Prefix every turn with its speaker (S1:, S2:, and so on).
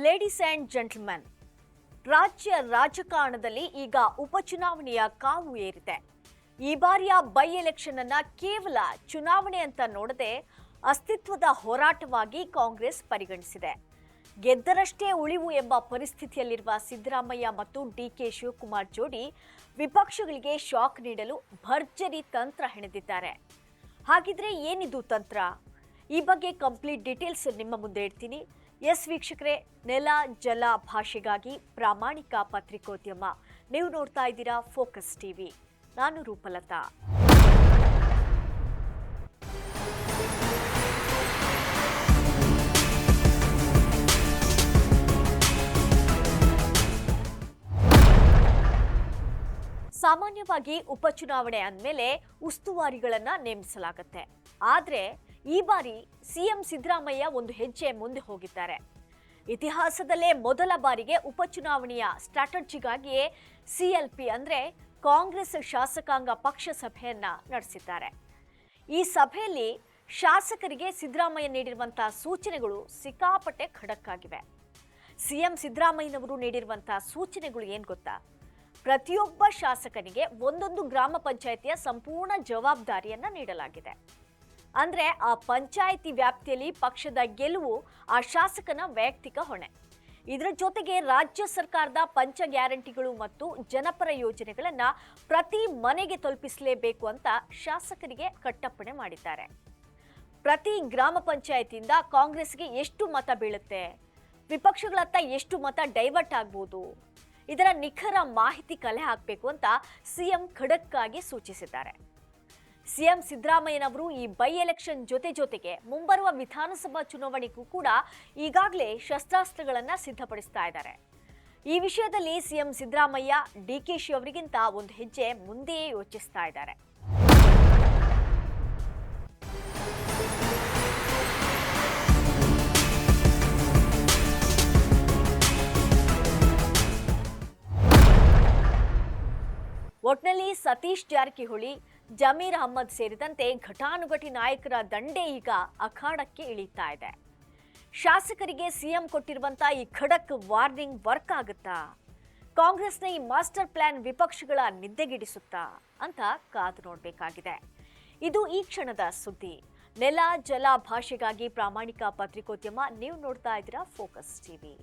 S1: Ladies and gentlemen, ರಾಜ್ಯ ರಾಜಕಾರಣದಲ್ಲಿ ಈಗ ಉಪಚುನಾವಣೆಯ ಕಾವು ಏರಿದೆ. ಈ ಬಾರಿಯ ಬೈ ಎಲೆಕ್ಷನ್ ಅನ್ನ ಕೇವಲ ಚುನಾವಣೆ ಅಂತ ನೋಡದೆ ಅಸ್ತಿತ್ವದ ಹೋರಾಟವಾಗಿ ಕಾಂಗ್ರೆಸ್ ಪರಿಗಣಿಸಿದೆ. ಗೆದ್ದರಷ್ಟೇ ಉಳಿವು ಎಂಬ ಪರಿಸ್ಥಿತಿಯಲ್ಲಿರುವ ಸಿದ್ದರಾಮಯ್ಯ ಮತ್ತು ಡಿಕೆ ಶಿವಕುಮಾರ್ ಜೋಡಿ ವಿಪಕ್ಷಗಳಿಗೆ ಶಾಕ್ ನೀಡಲು ಭರ್ಜರಿ ತಂತ್ರ ಹೆಣೆದಿದ್ದಾರೆ. ಹಾಗಿದ್ರೆ ಏನಿದು ತಂತ್ರ? ಈ ಬಗ್ಗೆ ಕಂಪ್ಲೀಟ್ ಡೀಟೇಲ್ಸ್ ನಿಮ್ಮ ಮುಂದೆ ಇಡ್ತೀನಿ. ಎಸ್ ವೀಕ್ಷಕರೇ, ನೆಲ ಜಲ ಭಾಷೆಗಾಗಿ ಪ್ರಾಮಾಣಿಕ ಪತ್ರಿಕೋದ್ಯಮ. ನೀವು ನೋಡ್ತಾ ಇದ್ದೀರಾ ಫೋಕಸ್ ಟಿವಿ. ನಾನು ರೂಪಲತಾ. ಸಾಮಾನ್ಯವಾಗಿ ಉಪಚುನಾವಣೆ ಅಂದಮೇಲೆ ಉಸ್ತುವಾರಿಗಳನ್ನ ನೇಮಿಸಲಾಗುತ್ತೆ. ಆದ್ರೆ ಈ ಬಾರಿ ಸಿಎಂ ಸಿದ್ದರಾಮಯ್ಯ ಒಂದು ಹೆಜ್ಜೆ ಮುಂದೆ ಹೋಗಿದ್ದಾರೆ. ಇತಿಹಾಸದಲ್ಲೇ ಮೊದಲ ಬಾರಿಗೆ ಉಪಚುನಾವಣೆಯ ಸ್ಟ್ರಾಟಜಿಗಾಗಿಯೇ ಸಿಎಲ್ಪಿ ಅಂದ್ರೆ ಕಾಂಗ್ರೆಸ್ ಶಾಸಕಾಂಗ ಪಕ್ಷ ಸಭೆಯನ್ನ ನಡೆಸಿದ್ದಾರೆ. ಈ ಸಭೆಯಲ್ಲಿ ಶಾಸಕರಿಗೆ ಸಿದ್ದರಾಮಯ್ಯ ನೀಡಿರುವಂತಹ ಸೂಚನೆಗಳು ಸಿಕ್ಕಾಪಟ್ಟೆ ಖಡಕ್ ಆಗಿವೆ. ಸಿಎಂ ಸಿದ್ದರಾಮಯ್ಯನವರು ನೀಡಿರುವಂತಹ ಸೂಚನೆಗಳು ಏನ್ ಗೊತ್ತಾ? ಪ್ರತಿಯೊಬ್ಬ ಶಾಸಕನಿಗೆ ಒಂದೊಂದು ಗ್ರಾಮ ಪಂಚಾಯಿತಿಯ ಸಂಪೂರ್ಣ ಜವಾಬ್ದಾರಿಯನ್ನ ನೀಡಲಾಗಿದೆ. ಅಂದ್ರೆ ಆ ಪಂಚಾಯಿತಿ ವ್ಯಾಪ್ತಿಯಲ್ಲಿ ಪಕ್ಷದ ಗೆಲುವು ಆ ಶಾಸಕನ ವೈಯಕ್ತಿಕ ಹೊಣೆ. ಇದರ ಜೊತೆಗೆ ರಾಜ್ಯ ಸರ್ಕಾರದ ಪಂಚ ಗ್ಯಾರಂಟಿಗಳು ಮತ್ತು ಜನಪರ ಯೋಜನೆಗಳನ್ನ ಪ್ರತಿ ಮನೆಗೆ ತಲುಪಿಸಲೇಬೇಕು ಅಂತ ಶಾಸಕರಿಗೆ ಕಟ್ಟಪ್ಪಣೆ ಮಾಡಿದ್ದಾರೆ. ಪ್ರತಿ ಗ್ರಾಮ ಪಂಚಾಯಿತಿಯಿಂದ ಕಾಂಗ್ರೆಸ್ಗೆ ಎಷ್ಟು ಮತ ಬೀಳುತ್ತೆ, ವಿಪಕ್ಷಗಳತ್ತ ಎಷ್ಟು ಮತ ಡೈವರ್ಟ್ ಆಗ್ಬೋದು, ಇದರ ನಿಖರ ಮಾಹಿತಿ ಕಲೆ ಹಾಕಬೇಕು ಅಂತ ಸಿಎಂ ಖಡಕ್ ಆಗಿ ಸೂಚಿಸಿದ್ದಾರೆ. ಸಿಎಂ ಸಿದ್ದರಾಮಯ್ಯನವರು ಈ ಬೈ ಎಲೆಕ್ಷನ್ ಜೊತೆಗೆ ಮುಂಬರುವ ವಿಧಾನಸಭಾ ಚುನಾವಣೆಗೂ ಕೂಡ ಈಗಾಗಲೇ ಶಸ್ತ್ರಾಸ್ತ್ರಗಳನ್ನ ಸಿದ್ಧಪಡಿಸ್ತಾ ಇದ್ದಾರೆ. ಈ ವಿಷಯದಲ್ಲಿ ಸಿಎಂ ಸಿದ್ದರಾಮಯ್ಯ ಡಿಕೆಶಿ ಅವರಿಗಿಂತ ಒಂದು ಹೆಜ್ಜೆ ಮುಂದೆಯೇ ಯೋಚಿಸ್ತಾ ಇದ್ದಾರೆ. ಒಟ್ನಲ್ಲಿ ಸತೀಶ್ ಜಾರಕಿಹೊಳಿ, ಜಮೀರ್ ಅಹ್ಮದ್ ಸೇರಿದಂತೆ ಘಟಾನುಘಟಿ ನಾಯಕರ ದಂಡೆ ಈಗ ಅಖಾಡಕ್ಕೆ ಇಳಿತಾ ಇದೆ. ಶಾಸಕರಿಗೆ ಸಿಎಂ ಕೊಟ್ಟಿರುವಂತಹ ಈ ಖಡಕ್ ವಾರ್ನಿಂಗ್ ವರ್ಕ್ ಆಗುತ್ತಾ? ಕಾಂಗ್ರೆಸ್ನ ಈ ಮಾಸ್ಟರ್ ಪ್ಲಾನ್ ವಿಪಕ್ಷಗಳ ನಿದ್ದೆಗಿಡಿಸುತ್ತಾ ಅಂತ ಕಾದು ನೋಡಬೇಕಾಗಿದೆ. ಇದು ಈ ಕ್ಷಣದ ಸುದ್ದಿ. ನೆಲ ಜಲ ಭಾಷೆಗಾಗಿ ಪ್ರಾಮಾಣಿಕ ಪತ್ರಿಕೋದ್ಯಮ. ನೀವು ನೋಡ್ತಾ ಇದ್ದೀರಾ ಫೋಕಸ್ ಟಿವಿ.